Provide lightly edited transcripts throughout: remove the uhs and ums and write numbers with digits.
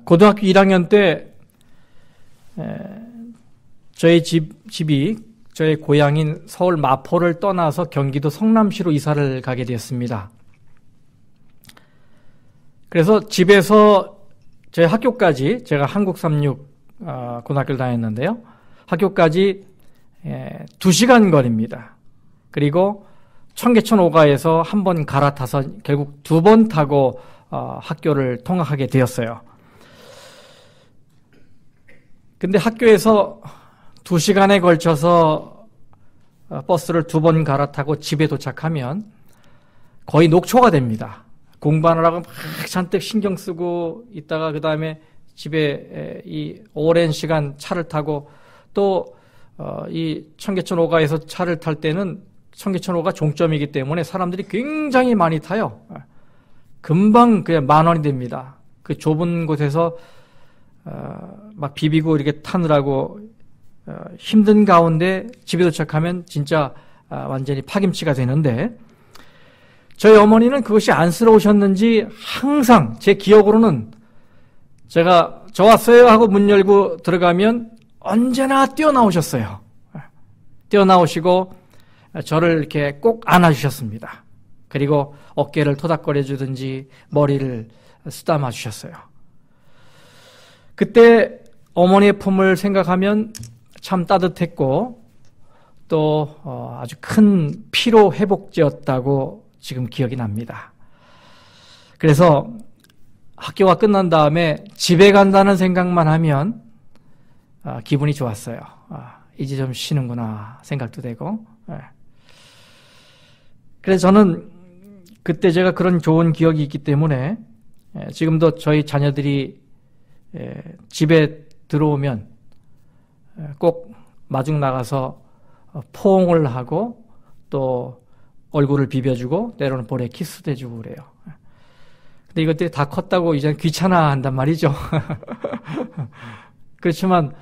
고등학교 1학년 때 저희 집이 저의 고향인 서울 마포를 떠나서 경기도 성남시로 이사를 가게 되었습니다. 그래서 집에서 저희 학교까지, 제가 한국36 고등학교를 다녔는데요. 학교까지 2시간 거리입니다. 그리고 청계천 오가에서 한 번 갈아타서 결국 2번 타고 학교를 통학하게 되었어요. 근데 학교에서 2시간에 걸쳐서 버스를 2번 갈아타고 집에 도착하면 거의 녹초가 됩니다. 공부하느라고 막 잔뜩 신경 쓰고 있다가 그 다음에 집에 이 오랜 시간 차를 타고 또 이 청계천 오가에서 차를 탈 때는 청계천 오가 종점이기 때문에 사람들이 굉장히 많이 타요. 금방 그냥 10,000원이 됩니다. 그 좁은 곳에서 막 비비고 이렇게 타느라고 힘든 가운데 집에 도착하면 진짜 완전히 파김치가 되는데, 저희 어머니는 그것이 안쓰러우셨는지 항상 제 기억으로는 제가 저 왔어요 하고 문 열고 들어가면 언제나 뛰어나오셨어요. 뛰어나오시고 저를 이렇게 꼭 안아주셨습니다. 그리고 어깨를 토닥거려 주든지 머리를 쓰다마 주셨어요. 그때 어머니의 품을 생각하면 참 따뜻했고 또 아주 큰 피로 회복제였다고 지금 기억이 납니다. 그래서 학교가 끝난 다음에 집에 간다는 생각만 하면 기분이 좋았어요. 이제 좀 쉬는구나 생각도 되고. 그래서 저는 그때 제가 그런 좋은 기억이 있기 때문에 지금도 저희 자녀들이 집에 들어오면 꼭 마중 나가서 포옹을 하고 또 얼굴을 비벼주고 때로는 볼에 키스도 해주고 그래요. 근데 이것들이 다 컸다고 이제 귀찮아 한단 말이죠. 그렇지만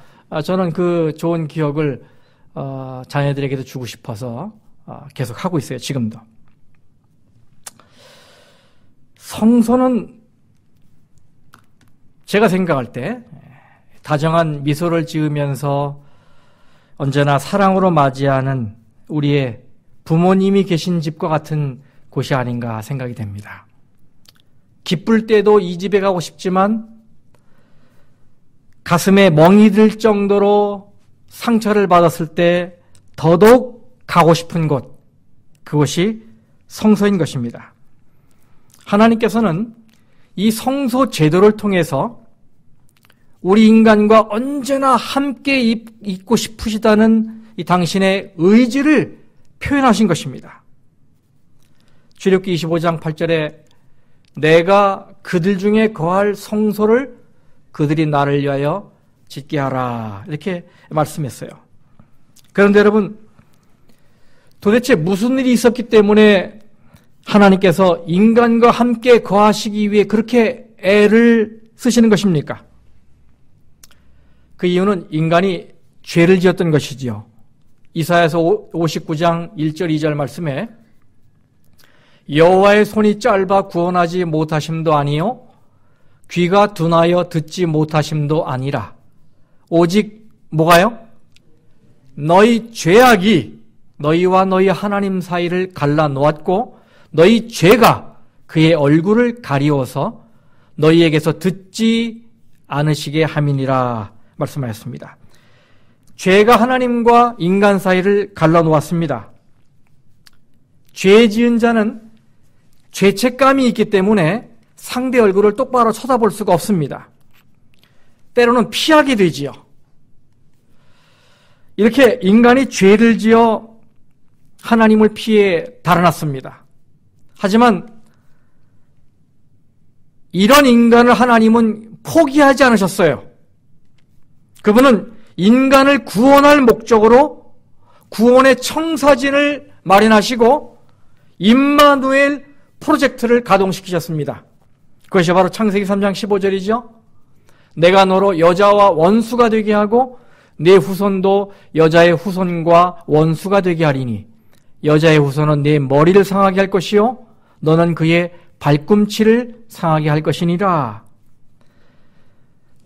저는 그 좋은 기억을 자녀들에게도 주고 싶어서 계속 하고 있어요. 지금도. 성소는 제가 생각할 때 다정한 미소를 지으면서 언제나 사랑으로 맞이하는 우리의 부모님이 계신 집과 같은 곳이 아닌가 생각이 됩니다. 기쁠 때도 이 집에 가고 싶지만 가슴에 멍이 들 정도로 상처를 받았을 때 더더욱 가고 싶은 곳, 그것이 성소인 것입니다. 하나님께서는 이 성소 제도를 통해서 우리 인간과 언제나 함께 있고 싶으시다는 이 당신의 의지를 표현하신 것입니다. 출애굽기 25장 8절에 내가 그들 중에 거할 성소를 그들이 나를 위하여 짓게 하라 이렇게 말씀했어요. 그런데 여러분, 도대체 무슨 일이 있었기 때문에 하나님께서 인간과 함께 거하시기 위해 그렇게 애를 쓰시는 것입니까? 그 이유는 인간이 죄를 지었던 것이지요. 이사야서 59장 1절 2절 말씀에 여호와의 손이 짧아 구원하지 못하심도 아니요 귀가 둔하여 듣지 못하심도 아니라 오직 뭐가요? 너희 죄악이 너희와 너희 하나님 사이를 갈라놓았고 너희 죄가 그의 얼굴을 가리워서 너희에게서 듣지 않으시게 함이니라 말씀하였습니다. 죄가 하나님과 인간 사이를 갈라놓았습니다. 죄 지은 자는 죄책감이 있기 때문에 상대 얼굴을 똑바로 쳐다볼 수가 없습니다. 때로는 피하게 되지요. 이렇게 인간이 죄를 지어 하나님을 피해 달아났습니다. 하지만 이런 인간을 하나님은 포기하지 않으셨어요. 그분은 인간을 구원할 목적으로 구원의 청사진을 마련하시고 임마누엘 프로젝트를 가동시키셨습니다. 그것이 바로 창세기 3장 15절이죠. 내가 너로 여자와 원수가 되게 하고 내 후손도 여자의 후손과 원수가 되게 하리니 여자의 후손은 내 머리를 상하게 할 것이요 너는 그의 발꿈치를 상하게 할 것이니라.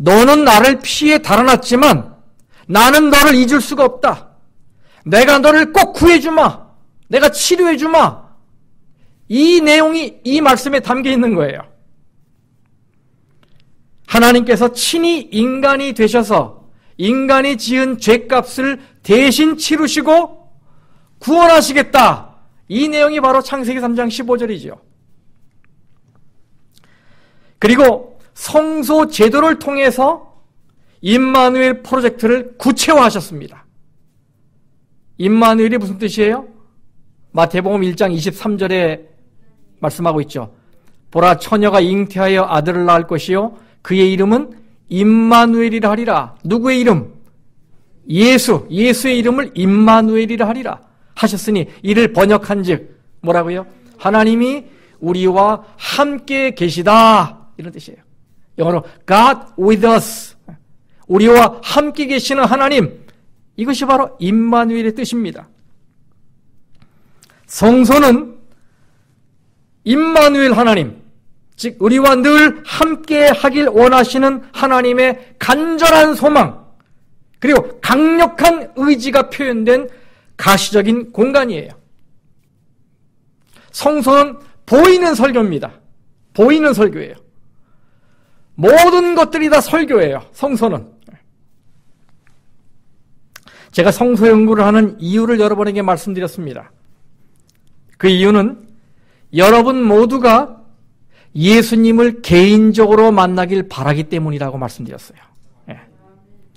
너는 나를 피해 달아났지만 나는 너를 잊을 수가 없다. 내가 너를 꼭 구해주마. 내가 치료해주마. 이 내용이 이 말씀에 담겨 있는 거예요. 하나님께서 친히 인간이 되셔서 인간이 지은 죄값을 대신 치르시고 구원하시겠다. 이 내용이 바로 창세기 3장 15절이죠. 그리고 성소 제도를 통해서 임마누엘 프로젝트를 구체화하셨습니다. 임마누엘이 무슨 뜻이에요? 마태복음 1장 23절에 말씀하고 있죠. 보라, 처녀가 잉태하여 아들을 낳을 것이요 그의 이름은 임마누엘이라 하리라. 누구의 이름? 예수의 이름을 임마누엘이라 하리라 하셨으니 이를 번역한즉 뭐라고요? 하나님이 우리와 함께 계시다, 이런 뜻이에요. 영어로 God with us, 우리와 함께 계시는 하나님, 이것이 바로 임마누엘의 뜻입니다. 성소는 임마누엘 하나님, 즉 우리와 늘 함께 하길 원하시는 하나님의 간절한 소망, 그리고 강력한 의지가 표현된 가시적인 공간이에요. 성소는 보이는 설교입니다. 보이는 설교예요. 모든 것들이 다 설교예요. 성소는. 제가 성소 연구를 하는 이유를 여러분에게 말씀드렸습니다. 그 이유는 여러분 모두가 예수님을 개인적으로 만나길 바라기 때문이라고 말씀드렸어요.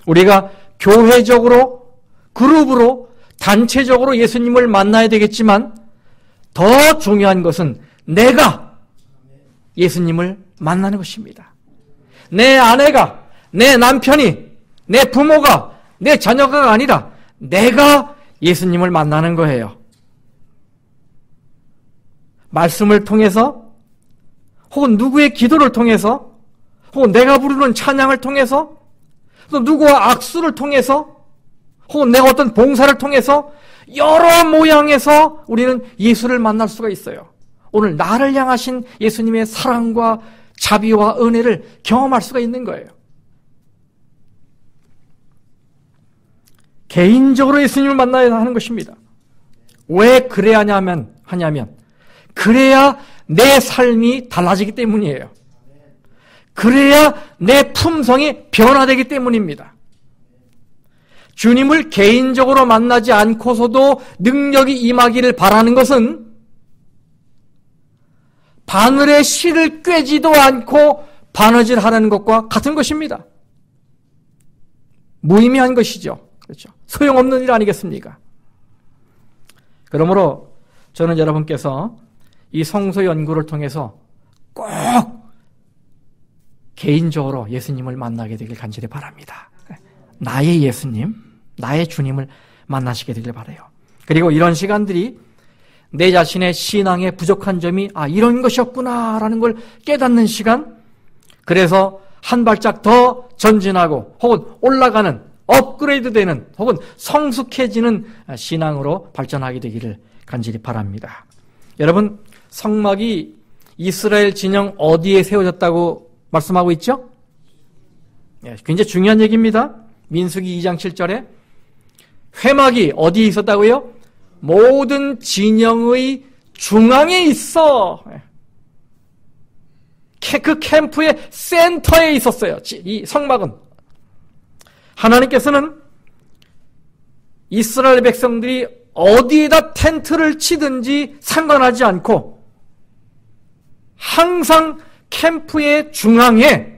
우리가 교회적으로, 그룹으로, 단체적으로 예수님을 만나야 되겠지만 더 중요한 것은 내가 예수님을 만나는 것입니다. 내 아내가, 내 남편이, 내 부모가, 내 자녀가 아니라 내가 예수님을 만나는 거예요. 말씀을 통해서, 혹은 누구의 기도를 통해서, 혹은 내가 부르는 찬양을 통해서, 또 누구와 악수를 통해서, 혹은 내가 어떤 봉사를 통해서 여러 모양에서 우리는 예수를 만날 수가 있어요. 오늘 나를 향하신 예수님의 사랑과 자비와 은혜를 경험할 수가 있는 거예요. 개인적으로 예수님을 만나야 하는 것입니다. 왜 그래야 하냐면 그래야 내 삶이 달라지기 때문이에요. 그래야 내 품성이 변화되기 때문입니다. 주님을 개인적으로 만나지 않고서도 능력이 임하기를 바라는 것은 바늘에 실을 꿰지도 않고 바느질하는 것과 같은 것입니다. 무의미한 것이죠. 그렇죠. 소용없는 일 아니겠습니까? 그러므로 저는 여러분께서 이 성소 연구를 통해서 꼭 개인적으로 예수님을 만나게 되길 간절히 바랍니다. 나의 예수님, 나의 주님을 만나시게 되길 바라요. 그리고 이런 시간들이 내 자신의 신앙에 부족한 점이 이런 것이었구나라는 걸 깨닫는 시간, 그래서 한 발짝 더 전진하고 혹은 올라가는, 업그레이드되는 혹은 성숙해지는 신앙으로 발전하게 되기를 간절히 바랍니다. 여러분, 성막이 이스라엘 진영 어디에 세워졌다고 말씀하고 있죠? 굉장히 중요한 얘기입니다. 민수기 2장 7절에 회막이 어디에 있었다고요? 모든 진영의 중앙에 있어. 그 캠프의 센터에 있었어요. 이 성막은. 하나님께서는 이스라엘 백성들이 어디에다 텐트를 치든지 상관하지 않고 항상 캠프의 중앙에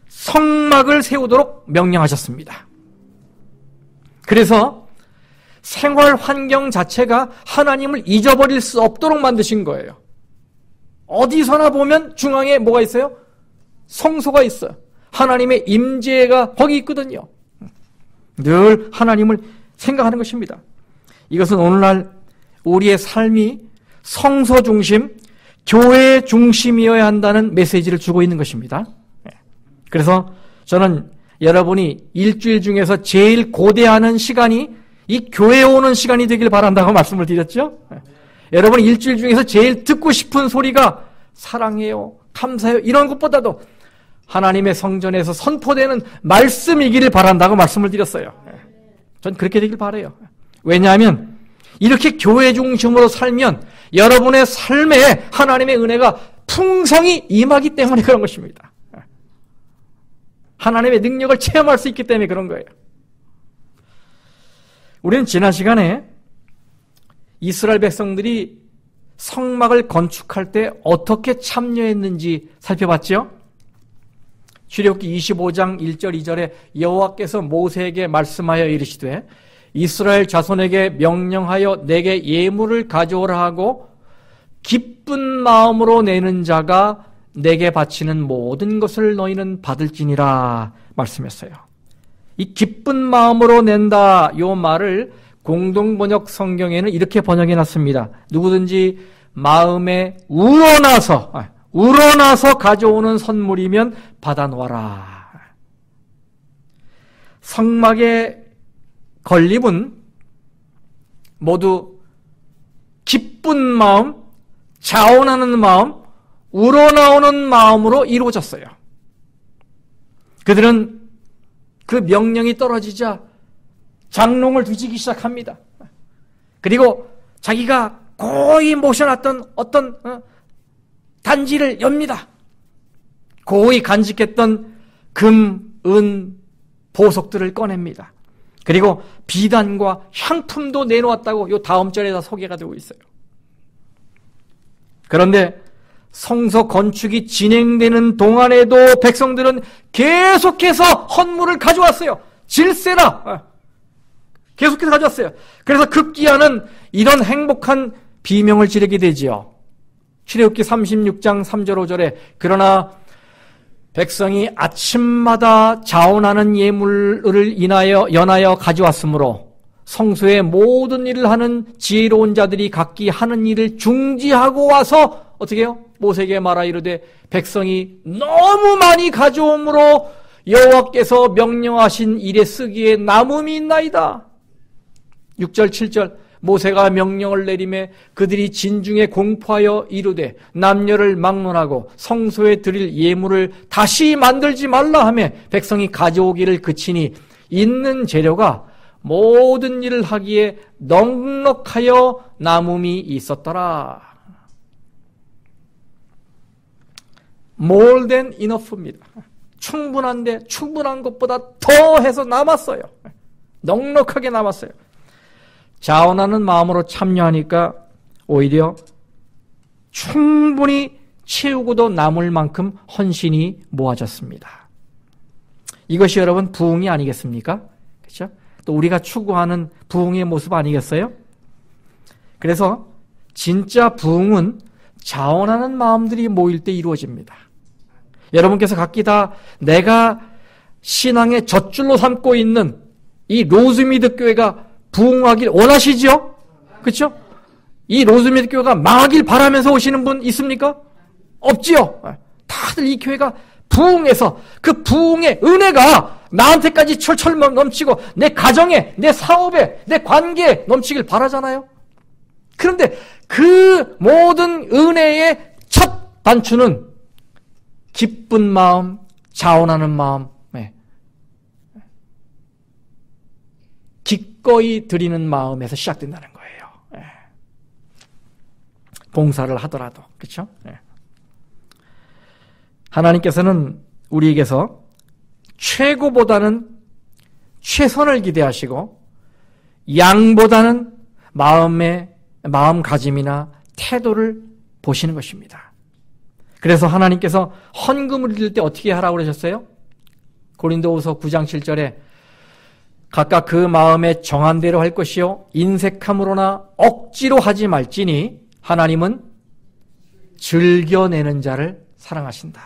성막을 세우도록 명령하셨습니다. 그래서 생활 환경 자체가 하나님을 잊어버릴 수 없도록 만드신 거예요. 어디서나 보면 중앙에 뭐가 있어요? 성소가 있어요. 하나님의 임재가 거기 있거든요. 늘 하나님을 생각하는 것입니다. 이것은 오늘날 우리의 삶이 성소 중심, 교회 중심이어야 한다는 메시지를 주고 있는 것입니다. 그래서 저는 여러분이 일주일 중에서 제일 고대하는 시간이 이 교회에 오는 시간이 되길 바란다고 말씀을 드렸죠. 여러분 일주일 중에서 제일 듣고 싶은 소리가 사랑해요, 감사해요 이런 것보다도 하나님의 성전에서 선포되는 말씀이기를 바란다고 말씀을 드렸어요. 전 그렇게 되길 바라요. 왜냐하면 이렇게 교회 중심으로 살면 여러분의 삶에 하나님의 은혜가 풍성히 임하기 때문에 그런 것입니다. 하나님의 능력을 체험할 수 있기 때문에 그런 거예요. 우리는 지난 시간에 이스라엘 백성들이 성막을 건축할 때 어떻게 참여했는지 살펴봤죠? 출애굽기 25장 1절 2절에 여호와께서 모세에게 말씀하여 이르시되 이스라엘 자손에게 명령하여 내게 예물을 가져오라 하고 기쁜 마음으로 내는 자가 내게 바치는 모든 것을 너희는 받을지니라 말씀했어요. 이 기쁜 마음으로 낸다 요 말을 공동번역 성경에는 이렇게 번역해 놨습니다. 누구든지 마음에 우러나서 가져오는 선물이면 받아놓아라. 성막의 건립은 모두 기쁜 마음, 자원하는 마음, 우러나오는 마음으로 이루어졌어요. 그들은 그 명령이 떨어지자 장롱을 뒤지기 시작합니다. 그리고 자기가 고이 모셔놨던 어떤 단지를 엽니다. 고이 간직했던 금, 은, 보석들을 꺼냅니다. 그리고 비단과 향품도 내놓았다고 요 다음 절에다 소개가 되고 있어요. 그런데 성소 건축이 진행되는 동안에도 백성들은 계속해서 헌물을 가져왔어요. 질세라 계속해서 가져왔어요. 그래서 급기야는 이런 행복한 비명을 지르게 되지요. 출애굽기 36장 3절 5절에 그러나 백성이 아침마다 자원하는 예물을 연하여 가져왔으므로 성소의 모든 일을 하는 지혜로운 자들이 각기 하는 일을 중지하고 와서 어떻게 해요? 모세에게 말하 이르되 백성이 너무 많이 가져옴으로 여호와께서 명령하신 일에 쓰기에 남음이 있나이다. 6절 7절 모세가 명령을 내리매 그들이 진중에 공포하여 이르되 남녀를 막론하고 성소에 드릴 예물을 다시 만들지 말라 하며 백성이 가져오기를 그치니 있는 재료가 모든 일을 하기에 넉넉하여 남음이 있었더라. More than enough입니다. 충분한데 충분한 것보다 더 해서 남았어요. 넉넉하게 남았어요. 자원하는 마음으로 참여하니까 오히려 충분히 채우고도 남을 만큼 헌신이 모아졌습니다. 이것이 여러분 부흥이 아니겠습니까? 그렇죠? 또 우리가 추구하는 부흥의 모습 아니겠어요? 그래서 진짜 부흥은 자원하는 마음들이 모일 때 이루어집니다. 여러분께서 각기 다 내가 신앙의 젖줄로 삼고 있는 이 로즈미드 교회가 부흥하길 원하시죠? 그렇죠? 이 로즈미드 교회가 망하길 바라면서 오시는 분 있습니까? 없지요. 다들 이 교회가 부흥해서 그 부흥의 은혜가 나한테까지 철철 넘치고 내 가정에, 내 사업에, 내 관계에 넘치길 바라잖아요. 그런데 그 모든 은혜의 첫 단추는 기쁜 마음, 자원하는 마음, 기꺼이 드리는 마음에서 시작된다는 거예요. 봉사를 하더라도, 그렇죠? 하나님께서는 우리에게서 최고보다는 최선을 기대하시고 양보다는 마음가짐이나 태도를 보시는 것입니다. 그래서 하나님께서 헌금을 드릴 때 어떻게 하라고 그러셨어요? 고린도후서 9장 7절에 각각 그 마음에 정한 대로 할 것이요 인색함으로나 억지로 하지 말지니 하나님은 즐겨내는 자를 사랑하신다.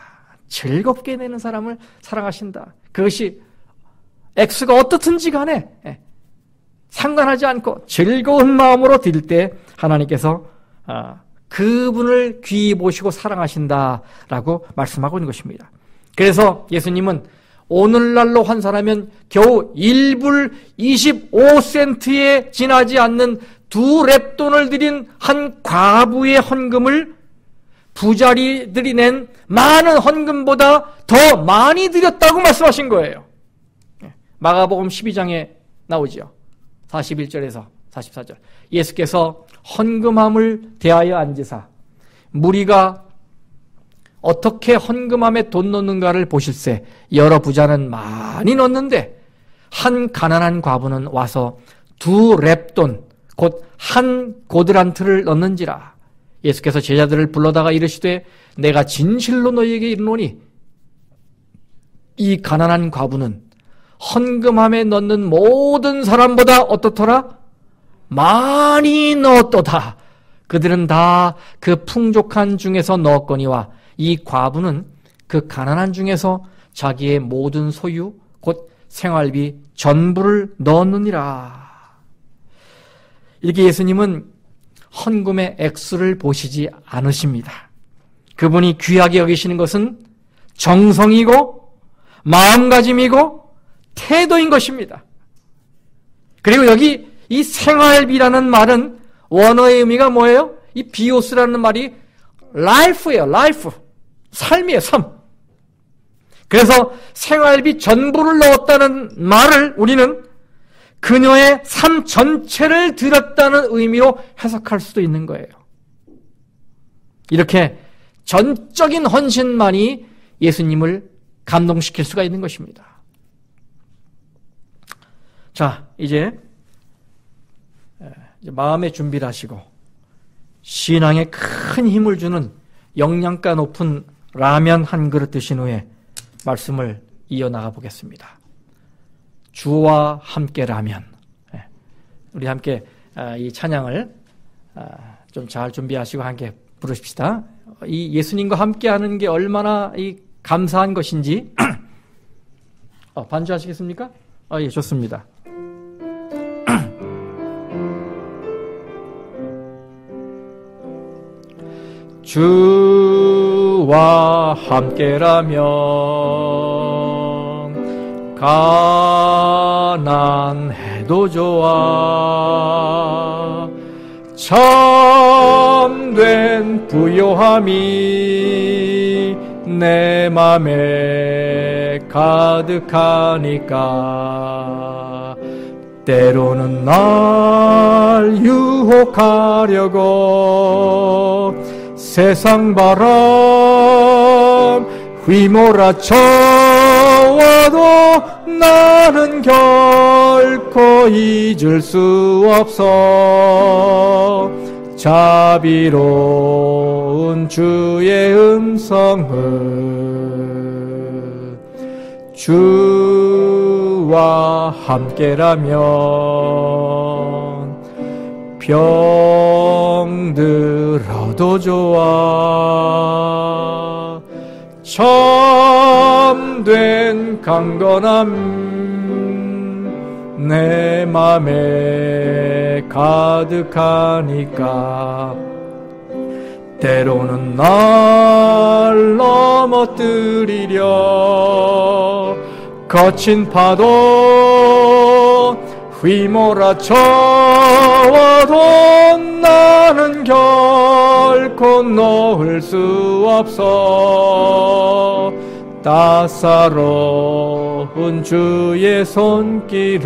즐겁게 내는 사람을 사랑하신다. 그것이 액수가 어떻든지 간에 상관하지 않고 즐거운 마음으로 드릴 때 하나님께서 그분을 귀히 보시고 사랑하신다라고 말씀하고 있는 것입니다. 그래서 예수님은 오늘날로 환산하면 겨우 1불 25센트에 지나지 않는 2 렙돈을 드린 한 과부의 헌금을 부자리들이 낸 많은 헌금보다 더 많이 드렸다고 말씀하신 거예요. 마가복음 12장에 나오죠. 41절에서 44절. 예수께서 헌금함을 대하여 앉으사 무리가 어떻게 헌금함에 돈 넣는가를 보실세 여러 부자는 많이 넣는데 한 가난한 과부는 와서 2렙돈 곧 한 고드란트를 넣는지라. 예수께서 제자들을 불러다가 이르시되 내가 진실로 너희에게 이르노니 이 가난한 과부는 헌금함에 넣는 모든 사람보다 어떻더라? 많이 넣었도다. 그들은 다 그 풍족한 중에서 넣었거니와 이 과부는 그 가난한 중에서 자기의 모든 소유 곧 생활비 전부를 넣었느니라. 이렇게 예수님은 헌금의 액수를 보시지 않으십니다. 그분이 귀하게 여기시는 것은 정성이고 마음가짐이고 태도인 것입니다. 그리고 여기 이 생활비라는 말은 원어의 의미가 뭐예요? 이 비오스라는 말이 life예요. life. 삶이에요. 삶. 그래서 생활비 전부를 넣었다는 말을 우리는 그녀의 삶 전체를 드렸다는 의미로 해석할 수도 있는 거예요. 이렇게 전적인 헌신만이 예수님을 감동시킬 수가 있는 것입니다. 자, 이제 마음의 준비를 하시고 신앙에 큰 힘을 주는 영양가 높은 라면 한 그릇 드신 후에 말씀을 이어나가 보겠습니다. 주와 함께 라면. 우리 함께 이 찬양을 좀 잘 준비하시고 함께 부르십시다. 이 예수님과 함께 하는 게 얼마나 이 감사한 것인지 반주하시겠습니까? 예, 좋습니다. 주와 함께라면 가난해도 좋아 참된 부요함이 내 맘에 가득하니까 때로는 날 유혹하려고 세상 바람 휘몰아쳐와도 나는 결코 잊을 수 없어 자비로운 주의 음성을 주와 함께라면 병들어도 좋아 참된 강건함 내 맘에 가득하니까 때로는 날 넘어뜨리려 거친 파도 휘몰아쳐와도 나는 결코 놓을 수 없어 따사로운 주의 손길을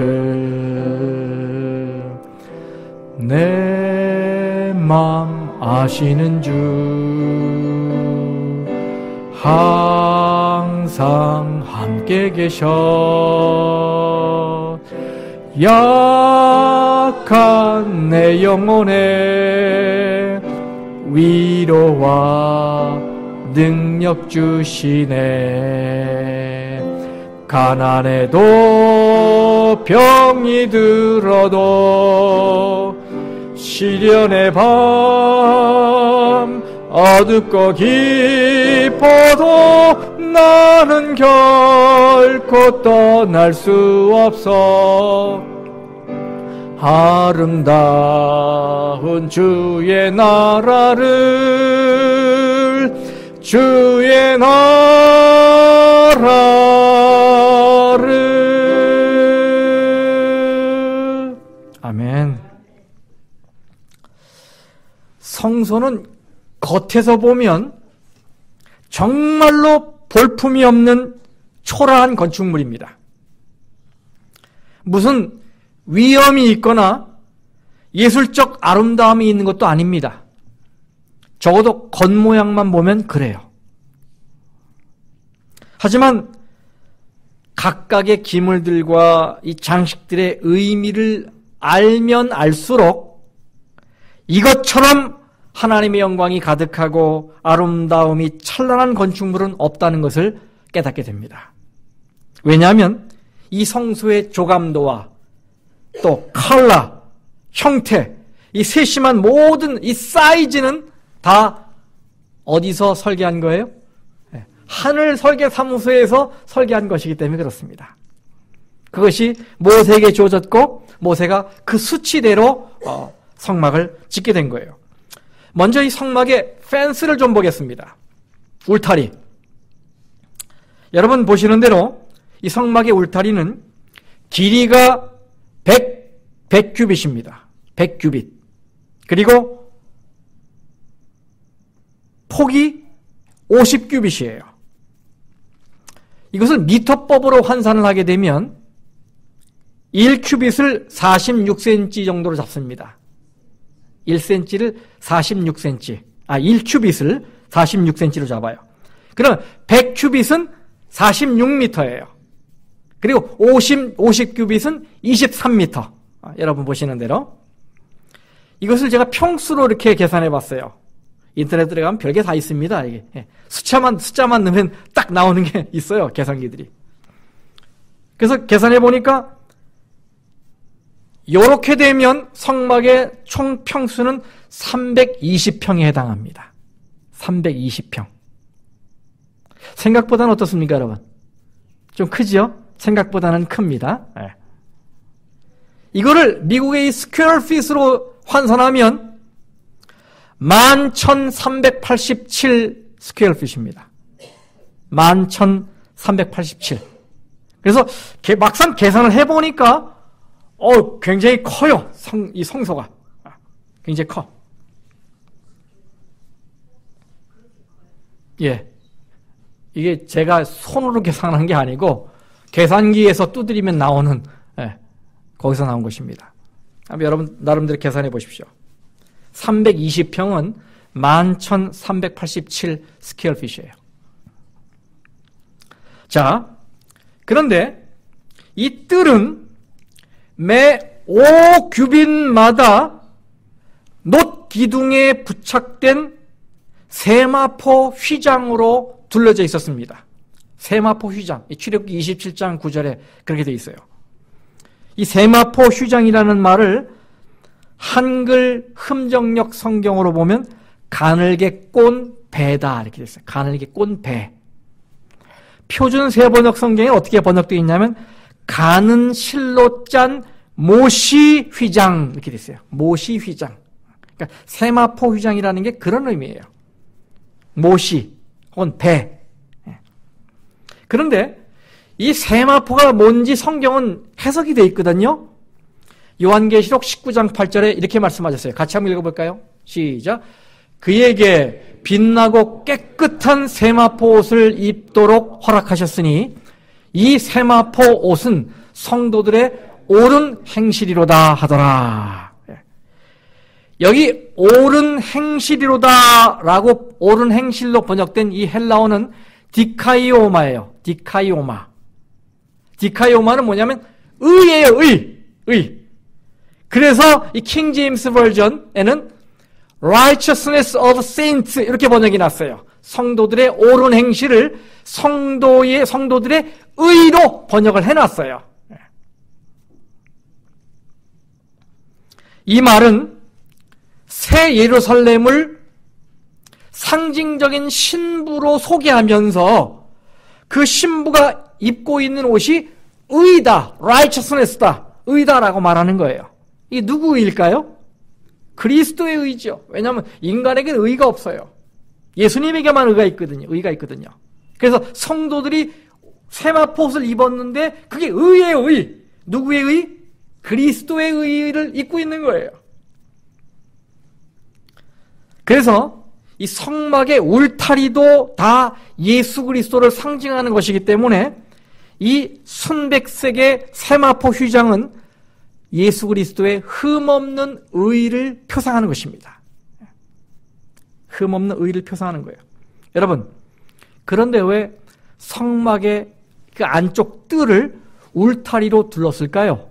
내 맘 아시는 주 항상 함께 계셔 약한 내 영혼에 위로와 능력 주시네 가난해도 병이 들어도 시련의 밤 어둡고 깊어도 나는 결코 떠날 수 없어 아름다운 주의 나라를 주의 나라를 아멘. 성소는 겉에서 보면 정말로 볼품이 없는 초라한 건축물입니다. 무슨 위엄이 있거나 예술적 아름다움이 있는 것도 아닙니다. 적어도 겉모양만 보면 그래요. 하지만 각각의 기물들과 이 장식들의 의미를 알면 알수록 이것처럼 하나님의 영광이 가득하고 아름다움이 찬란한 건축물은 없다는 것을 깨닫게 됩니다. 왜냐하면 이 성소의 조감도와 또 컬러, 형태, 이 세심한 모든 이 사이즈는 다 어디서 설계한 거예요? 하늘 설계 사무소에서 설계한 것이기 때문에 그렇습니다. 그것이 모세에게 주어졌고 모세가 그 수치대로 성막을 짓게 된 거예요. 먼저 이 성막의 펜스를 좀 보겠습니다. 울타리. 여러분 보시는 대로 이 성막의 울타리는 길이가 100규빗입니다. 100규빗. 그리고 폭이 50규빗이에요. 이것을 미터법으로 환산을 하게 되면 1규빗을 46cm 정도로 잡습니다. 1cm를 46cm. 1규빗을 46cm로 잡아요. 그러면 100규빗은 46m예요. 그리고 50규빗은 23m. 여러분 보시는 대로. 이것을 제가 평수로 이렇게 계산해 봤어요. 인터넷 들어가면 별게 다 있습니다. 이게. 숫자만 넣으면 딱 나오는 게 있어요. 계산기들이. 그래서 계산해 보니까 이렇게 되면 성막의 총 평수는 320평에 해당합니다. 320평. 생각보다는 어떻습니까, 여러분? 좀 크죠? 생각보다는 큽니다. 네. 이거를 미국의 이 스퀘어 핏으로 환산하면 11,387 스퀘어 핏입니다. 11,387. 그래서 막상 계산을 해보니까 굉장히 커요. 이 성소가. 굉장히 커. 예. 이게 제가 손으로 계산한 게 아니고 계산기에서 두드리면 나오는 거기서 나온 것입니다. 여러분 나름대로 계산해 보십시오. 320평은 11,387 스퀘어핏이에요. 자, 그런데 이 뜰은 매 5규빗마다 놋 기둥에 부착된 세마포 휘장으로 둘러져 있었습니다. 세마포 휘장, 출애굽기 27장 9절에 그렇게 되어 있어요. 이 세마포 휘장이라는 말을 한글 흠정역 성경으로 보면 가늘게 꼰 배다 이렇게 되어 있어요. 가늘게 꼰 배. 표준 세번역 성경에 어떻게 번역되어 있냐면 가는 실로 짠 모시 휘장 이렇게 되어 있어요. 모시 휘장. 그러니까 세마포 휘장이라는 게 그런 의미예요. 모시 혹은 배. 그런데 이 세마포가 뭔지 성경은 해석이 되어 있거든요. 요한계시록 19장 8절에 이렇게 말씀하셨어요. 같이 한번 읽어볼까요? 시작. 그에게 빛나고 깨끗한 세마포 옷을 입도록 허락하셨으니 이 세마포 옷은 성도들의 옳은 행실이로다 하더라. 여기 옳은 행실이로다라고 옳은 행실로 번역된 이 헬라어는 디카이오마예요. 디카이오마. 디카이오마는 뭐냐면 의예요. 의. 그래서 이 킹 제임스 버전에는 righteousness of saints 이렇게 번역이 났어요. 성도들의 옳은 행실을 성도들의 의로 번역을 해놨어요. 이 말은 새 예루살렘을 상징적인 신부로 소개하면서 그 신부가 입고 있는 옷이 의다, righteousness다, 의다라고 말하는 거예요. 이게 누구 의일까요? 그리스도의 의죠. 왜냐하면 인간에게는 의가 없어요. 예수님에게만 의가 있거든요. 그래서 성도들이 세마포옷을 입었는데 그게 의예요, 의. 누구의 의? 그리스도의 의를 입고 있는 거예요. 그래서 이 성막의 울타리도 다 예수 그리스도를 상징하는 것이기 때문에 이 순백색의 세마포 휘장은 예수 그리스도의 흠없는 의를 표상하는 것입니다. 흠없는 의를 표상하는 거예요. 여러분, 그런데 왜 성막의 그 안쪽 뜰을 울타리로 둘렀을까요?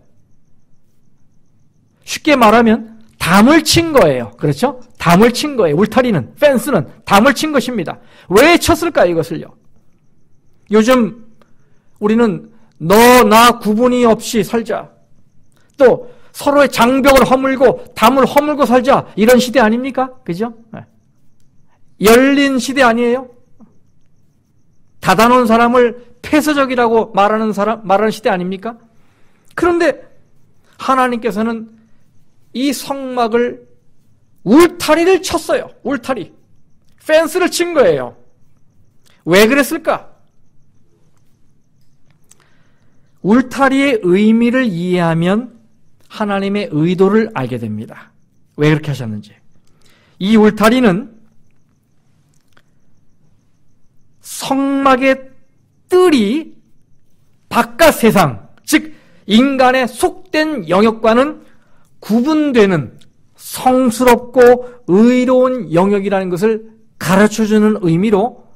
쉽게 말하면 담을 친 거예요. 그렇죠? 담을 친 거예요. 울타리는, 펜스는 담을 친 것입니다. 왜 쳤을까요, 이것을요? 요즘 우리는 너, 나 구분이 없이 살자. 또 서로의 장벽을 허물고 담을 허물고 살자. 이런 시대 아닙니까? 그죠? 열린 시대 아니에요? 닫아놓은 사람을 폐쇄적이라고 말하는 시대 아닙니까? 그런데 하나님께서는 이 성막을 울타리를 쳤어요. 울타리. 펜스를 친 거예요. 왜 그랬을까? 울타리의 의미를 이해하면 하나님의 의도를 알게 됩니다. 왜 그렇게 하셨는지. 이 울타리는 성막의 뜰이 바깥 세상, 즉 인간의 속된 영역과는 구분되는 성스럽고 의로운 영역이라는 것을 가르쳐주는 의미로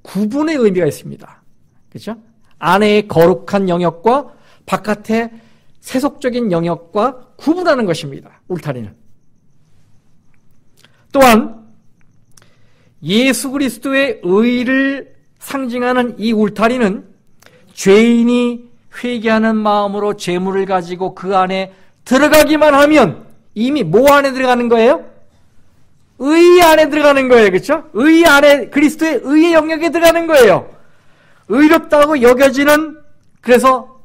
구분의 의미가 있습니다. 그렇죠? 안의 거룩한 영역과 바깥의 세속적인 영역과 구분하는 것입니다. 울타리는. 또한 예수 그리스도의 의를 상징하는 이 울타리는 죄인이 회개하는 마음으로 재물을 가지고 그 안에 들어가기만 하면 이미 뭐 안에 들어가는 거예요? 의 안에 들어가는 거예요. 그렇죠? 의 안에, 그리스도의 의의 영역에 들어가는 거예요. 의롭다고 여겨지는, 그래서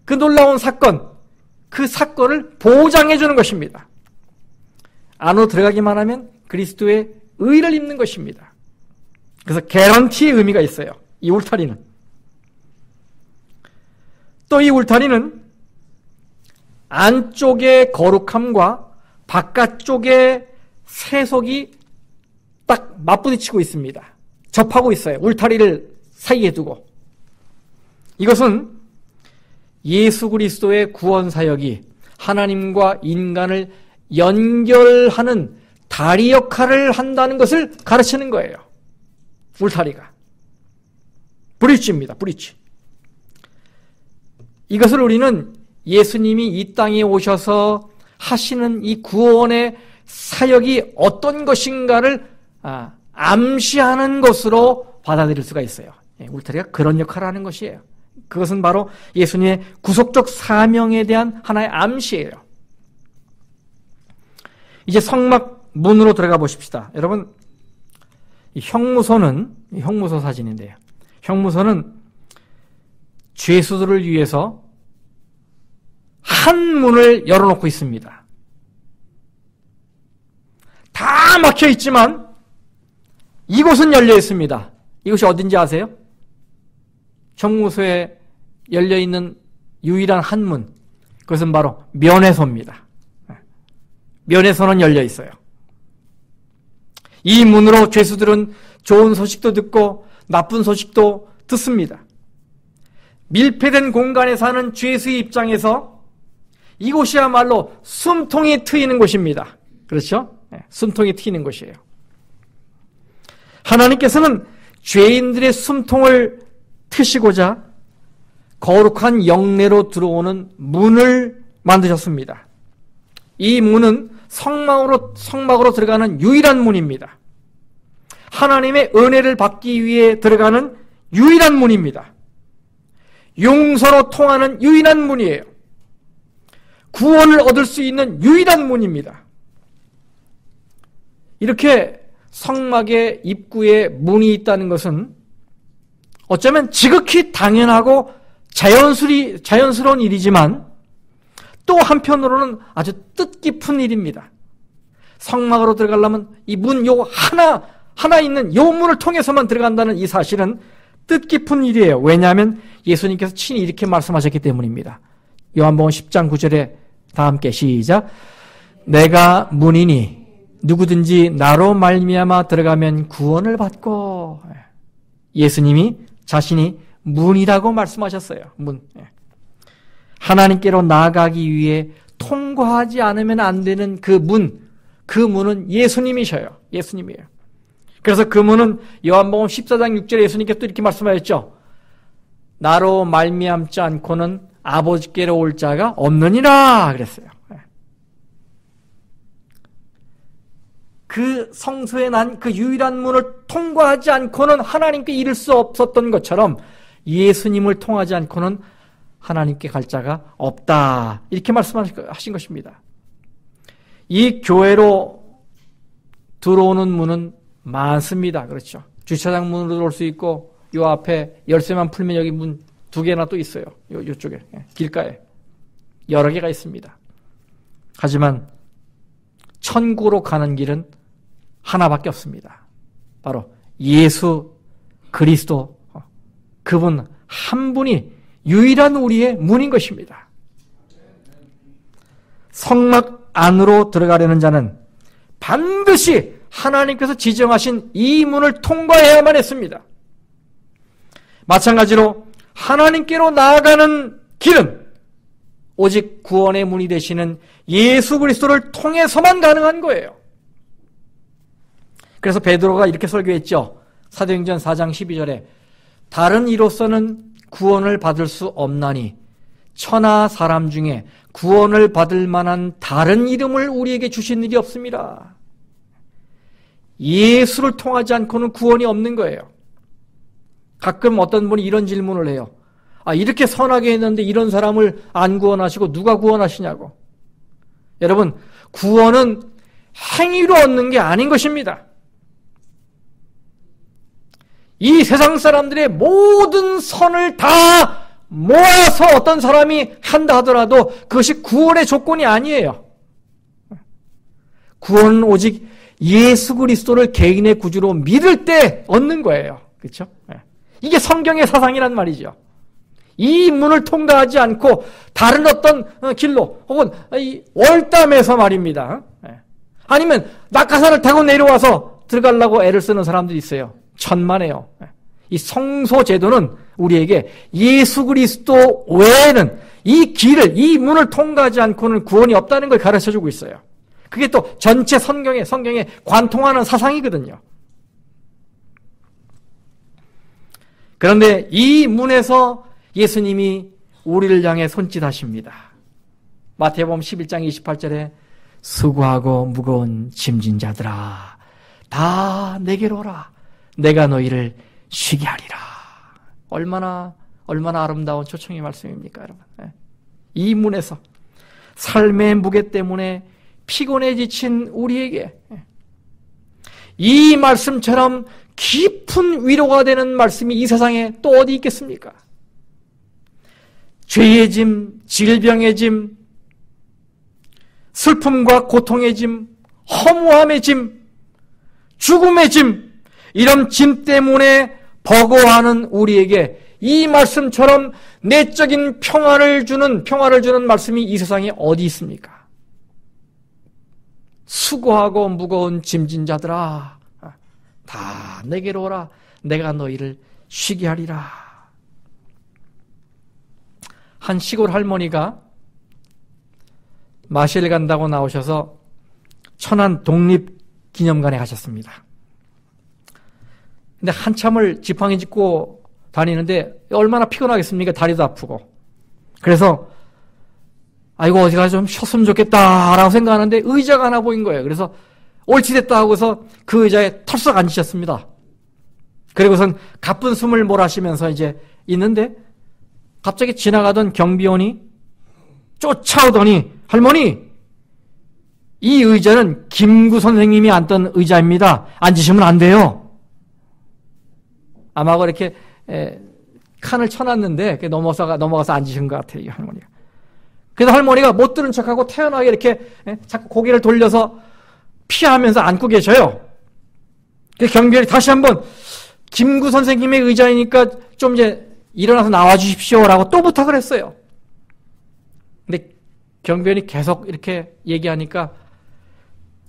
그 놀라운 사건, 그 사건을 보장해 주는 것입니다. 안으로 들어가기만 하면 그리스도의 의를 입는 것입니다. 그래서 개런티의 의미가 있어요. 이 울타리는. 또 이 울타리는 안쪽의 거룩함과 바깥쪽의 세속이 딱 맞부딪히고 있습니다. 접하고 있어요. 울타리를 사이에 두고. 이것은 예수 그리스도의 구원 사역이 하나님과 인간을 연결하는 다리 역할을 한다는 것을 가르치는 거예요. 울타리가. 브리지입니다. 브리지. 이것을 우리는 예수님이 이 땅에 오셔서 하시는 이 구원의 사역이 어떤 것인가를 암시하는 것으로 받아들일 수가 있어요. 울타리가 그런 역할을 하는 것이에요. 그것은 바로 예수님의 구속적 사명에 대한 하나의 암시예요. 이제 성막 문으로 들어가 보십시다. 여러분, 이 형무소 사진인데요. 형무소는 죄수들을 위해서 한 문을 열어놓고 있습니다. 다 막혀 있지만 이곳은 열려 있습니다. 이곳이 어딘지 아세요? 형무소에 열려 있는 유일한 한 문, 그것은 바로 면회소입니다. 면회소는 열려 있어요. 이 문으로 죄수들은 좋은 소식도 듣고 나쁜 소식도 듣습니다. 밀폐된 공간에 사는 죄수의 입장에서 이곳이야말로 숨통이 트이는 곳입니다. 그렇죠? 숨통이 트이는 곳이에요. 하나님께서는 죄인들의 숨통을 트시고자 거룩한 영내로 들어오는 문을 만드셨습니다. 이 문은 성막으로 들어가는 유일한 문입니다. 하나님의 은혜를 받기 위해 들어가는 유일한 문입니다. 용서로 통하는 유일한 문이에요. 구원을 얻을 수 있는 유일한 문입니다. 이렇게 성막의 입구에 문이 있다는 것은 어쩌면 지극히 당연하고 자연스러운 일이지만 또 한편으로는 아주 뜻깊은 일입니다. 성막으로 들어가려면 이 문 요 하나 있는 요 문을 통해서만 들어간다는 이 사실은 뜻깊은 일이에요. 왜냐하면 예수님께서 친히 이렇게 말씀하셨기 때문입니다. 요한복음 10장 9절에 다 함께 시작. 내가 문이니 누구든지 나로 말미암아 들어가면 구원을 받고, 예수님이 자신이 문이라고 말씀하셨어요. 문. 하나님께로 나아가기 위해 통과하지 않으면 안 되는 그 문은 예수님이셔요. 예수님이에요. 그래서 그 문은 요한복음 14장 6절에 예수님께 또 이렇게 말씀하셨죠. 나로 말미암지 않고는 아버지께로 올 자가 없느니라 그랬어요. 그 성소에 난 그 유일한 문을 통과하지 않고는 하나님께 이를 수 없었던 것처럼 예수님을 통하지 않고는 하나님께 갈 자가 없다. 이렇게 말씀하신 것입니다. 이 교회로 들어오는 문은 많습니다. 그렇죠. 주차장 문으로 들어올 수 있고 요 앞에 열쇠만 풀면 여기 문 2개나 또 있어요. 요쪽에 길가에 여러 개가 있습니다. 하지만 천국으로 가는 길은 하나밖에 없습니다. 바로 예수 그리스도, 그분 한 분이 유일한 우리의 문인 것입니다. 성막 안으로 들어가려는 자는 반드시 하나님께서 지정하신 이 문을 통과해야만 했습니다. 마찬가지로 하나님께로 나아가는 길은 오직 구원의 문이 되시는 예수 그리스도를 통해서만 가능한 거예요. 그래서 베드로가 이렇게 설교했죠. 사도행전 4장 12절에 다른 이로서는 구원을 받을 수 없나니 천하 사람 중에 구원을 받을 만한 다른 이름을 우리에게 주신 일이 없습니다. 예수를 통하지 않고는 구원이 없는 거예요. 가끔 어떤 분이 이런 질문을 해요. 이렇게 선하게 했는데 이런 사람을 안 구원하시고 누가 구원하시냐고. 여러분, 구원은 행위로 얻는 게 아닌 것입니다. 이 세상 사람들의 모든 선을 다 모아서 어떤 사람이 한다 하더라도 그것이 구원의 조건이 아니에요. 구원은 오직 예수 그리스도를 개인의 구주로 믿을 때 얻는 거예요. 그렇죠? 이게 성경의 사상이란 말이죠. 이 문을 통과하지 않고 다른 어떤 길로 혹은 이 월담에서 말입니다. 아니면 낙하산을 타고 내려와서 들어가려고 애를 쓰는 사람들이 있어요. 천만에요. 이 성소 제도는 우리에게 예수 그리스도 외에는 이 길을, 이 문을 통과하지 않고는 구원이 없다는 걸 가르쳐주고 있어요. 그게 또 전체 성경에 관통하는 사상이거든요. 그런데 이 문에서 예수님이 우리를 향해 손짓하십니다. 마태복음 11장 28절에 수고하고 무거운 짐진 자들아 다 내게로 오라. 내가 너희를 쉬게 하리라. 얼마나 아름다운 초청의 말씀입니까, 여러분? 이 문에서 삶의 무게 때문에 피곤해 지친 우리에게 이 말씀처럼 깊은 위로가 되는 말씀이 이 세상에 또 어디 있겠습니까? 죄의 짐, 질병의 짐, 슬픔과 고통의 짐, 허무함의 짐, 죽음의 짐, 이런 짐 때문에 버거워하는 우리에게 이 말씀처럼 내적인 평화를 주는 말씀이 이 세상에 어디 있습니까? 수고하고 무거운 짐진 자들아 다 내게로 오라. 내가 너희를 쉬게 하리라. 한 시골 할머니가 마실 간다고 나오셔서 천안 독립기념관에 가셨습니다. 근데 한참을 지팡이 짚고 다니는데 얼마나 피곤하겠습니까? 다리도 아프고. 그래서 아이고 어디 가서 좀 쉬었으면 좋겠다라고 생각하는데 의자가 하나 보인 거예요. 그래서 옳지됐다 하고서 그 의자에 털썩 앉으셨습니다. 그리고선 가쁜 숨을 몰아쉬면서 이제 있는데 갑자기 지나가던 경비원이 쫓아오더니 할머니 이 의자는 김구 선생님이 앉던 의자입니다. 앉으시면 안 돼요. 아마 이렇게 칸을 쳐놨는데 넘어가서 앉으신 것 같아요, 이 할머니가. 그래서 할머니가 못 들은 척하고 태연하게 이렇게 자꾸 고개를 돌려서 피하면서 앉고 계셔요. 그래서 경비원이 다시 한번 김구 선생님의 의자이니까 좀 이제 일어나서 나와 주십시오라고 또 부탁을 했어요. 근데 경비원이 계속 이렇게 얘기하니까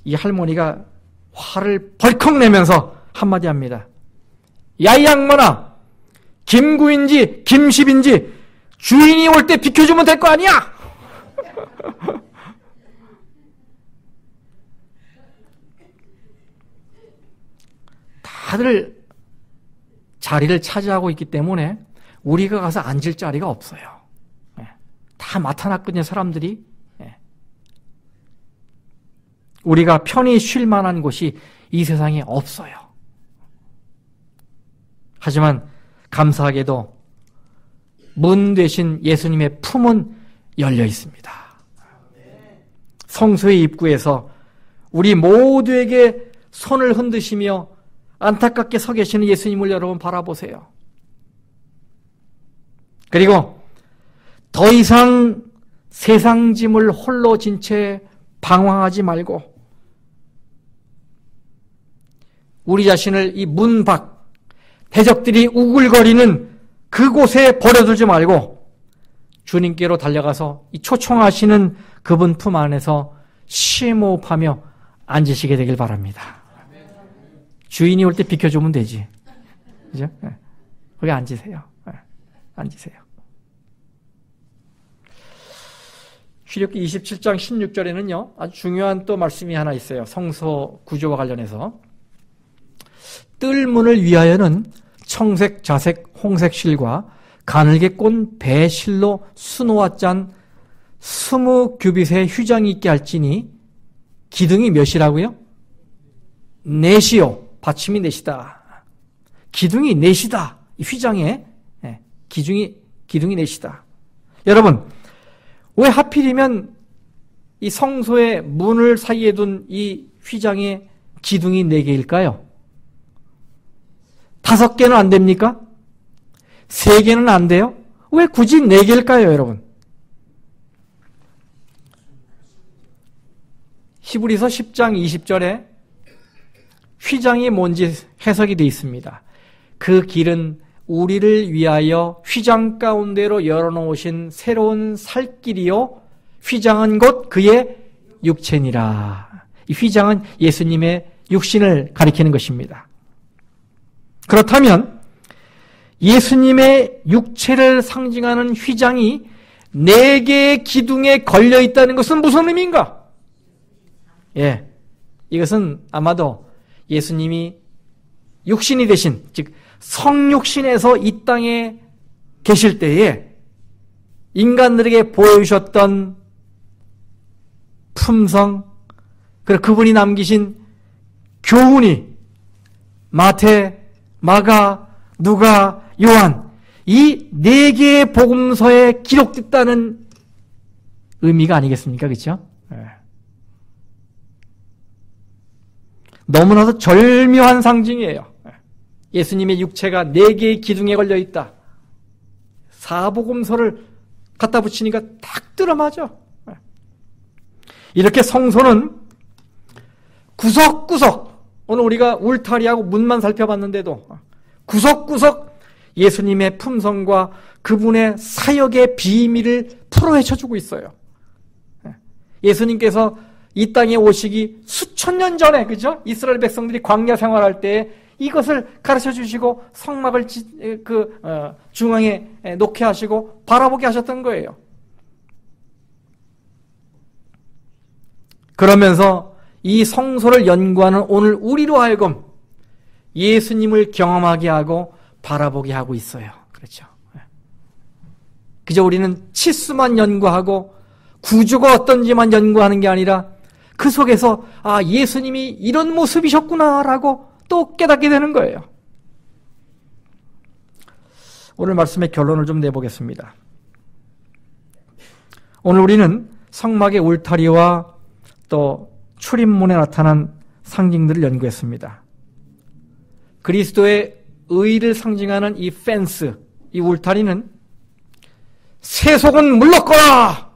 이 할머니가 화를 벌컥 내면서 한마디 합니다. 야, 이 양반아! 김구인지 김십인지 주인이 올 때 비켜주면 될 거 아니야! 다들 자리를 차지하고 있기 때문에 우리가 가서 앉을 자리가 없어요. 다 맡아놨거든요, 사람들이. 우리가 편히 쉴 만한 곳이 이 세상에 없어요. 하지만 감사하게도 문 대신 예수님의 품은 열려 있습니다. 성소의 입구에서 우리 모두에게 손을 흔드시며 안타깝게 서 계시는 예수님을 여러분 바라보세요. 그리고 더 이상 세상 짐을 홀로 진 채 방황하지 말고 우리 자신을 이 문 밖, 대적들이 우글거리는 그곳에 버려두지 말고 주님께로 달려가서 이 초청하시는 그분 품 안에서 심호흡하며 앉으시게 되길 바랍니다. 주인이 올 때 비켜주면 되지. 그죠? 거기 앉으세요. 앉으세요. 출애굽기 27장 16절에는요, 아주 중요한 또 말씀이 하나 있어요. 성소 구조와 관련해서. 뜰문을 위하여는 청색, 자색, 홍색 실과 가늘게 꼰 배실로 수놓아 짠 20규빗의 휘장이 있게 할지니 기둥이 몇이라고요? 넷이요. 받침이 넷이다. 기둥이 넷이다. 이 휘장에 기둥이 넷이다. 여러분, 왜 하필이면 이 성소의 문을 사이에 둔 이 휘장에 기둥이 4개일까요? 5개는 안 됩니까? 3개는 안 돼요? 왜 굳이 4개일까요, 여러분? 히브리서 10장 20절에 휘장이 뭔지 해석이 되어 있습니다. 그 길은 우리를 위하여 휘장 가운데로 열어놓으신 새로운 살길이요, 휘장은 곧 그의 육체니라. 이 휘장은 예수님의 육신을 가리키는 것입니다. 그렇다면 예수님의 육체를 상징하는 휘장이 4개의 기둥에 걸려 있다는 것은 무슨 의미인가? 이것은 아마도 예수님이 육신이 되신, 즉 성육신에서 이 땅에 계실 때에 인간들에게 보여주셨던 품성, 그리고 그분이 남기신 교훈이 마태, 마가, 누가, 요한, 이 4개의 복음서에 기록됐다는 의미가 아니겠습니까? 그렇죠? 너무나도 절묘한 상징이에요. 예수님의 육체가 4개의 기둥에 걸려 있다. 4복음서를 갖다 붙이니까 딱 들어맞아. 이렇게 성소는 구석구석, 오늘 우리가 울타리하고 문만 살펴봤는데도 구석구석 예수님의 품성과 그분의 사역의 비밀을 풀어헤쳐주고 있어요. 예수님께서 이 땅에 오시기 수천 년 전에, 그죠? 이스라엘 백성들이 광야 생활할 때 이것을 가르쳐 주시고 성막을 중앙에 놓게 하시고 바라보게 하셨던 거예요. 그러면서 이 성소를 연구하는 오늘 우리로 하여금 예수님을 경험하게 하고 바라보게 하고 있어요. 그렇죠? 그저 우리는 치수만 연구하고 구조가 어떤지만 연구하는 게 아니라 그 속에서 예수님이 이런 모습이셨구나라고 또 깨닫게 되는 거예요. 오늘 말씀의 결론을 좀 내보겠습니다. 오늘 우리는 성막의 울타리와 또 출입문에 나타난 상징들을 연구했습니다. 그리스도의 의를 상징하는 이 펜스, 이 울타리는 세속은 물러거라!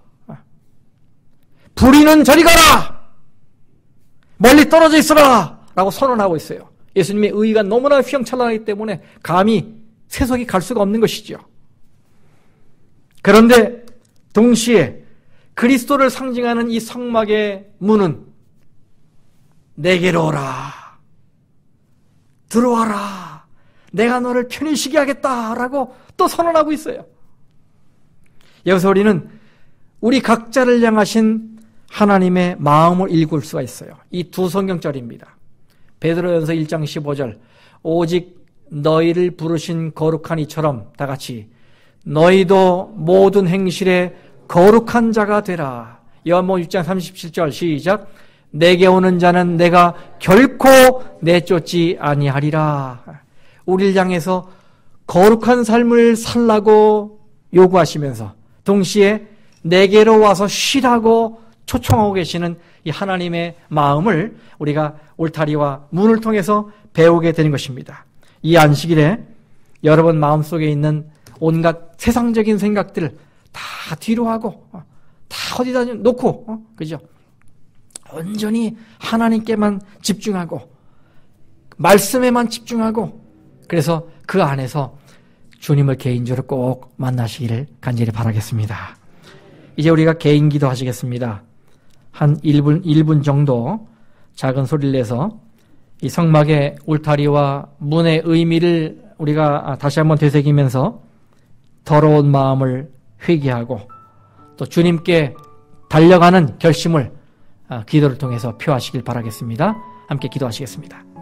불의는 저리 가라! 멀리 떨어져 있어라! 라고 선언하고 있어요. 예수님의 의가 너무나 휘황찬란하기 때문에 감히 세속이 갈 수가 없는 것이죠. 그런데 동시에 그리스도를 상징하는 이 성막의 문은 내게로 오라. 들어와라. 내가 너를 편히 쉬게 하겠다라고 또 선언하고 있어요. 여기서 우리는 우리 각자를 향하신 하나님의 마음을 읽을 수가 있어요. 이 두 성경절입니다. 베드로전서 1장 15절 오직 너희를 부르신 거룩한 이처럼 다 같이 너희도 모든 행실에 거룩한 자가 되라. 요한복음 6장 37절 시작 내게 오는 자는 내가 결코 내쫓지 아니하리라. 우리를 향해서 거룩한 삶을 살라고 요구하시면서 동시에 내게로 와서 쉬라고 초청하고 계시는 이 하나님의 마음을 우리가 울타리와 문을 통해서 배우게 되는 것입니다. 이 안식일에 여러분 마음속에 있는 온갖 세상적인 생각들을 다 뒤로 하고 다 어디다 놓고 그죠? 온전히 하나님께만 집중하고 말씀에만 집중하고 그래서 그 안에서 주님을 개인적으로 꼭 만나시기를 간절히 바라겠습니다. 이제 우리가 개인 기도 하시겠습니다. 한 1분 정도 작은 소리를 내서 이 성막의 울타리와 문의 의미를 우리가 다시 한번 되새기면서 더러운 마음을 회개하고 또 주님께 달려가는 결심을 기도를 통해서 표하시길 바라겠습니다. 함께 기도하시겠습니다.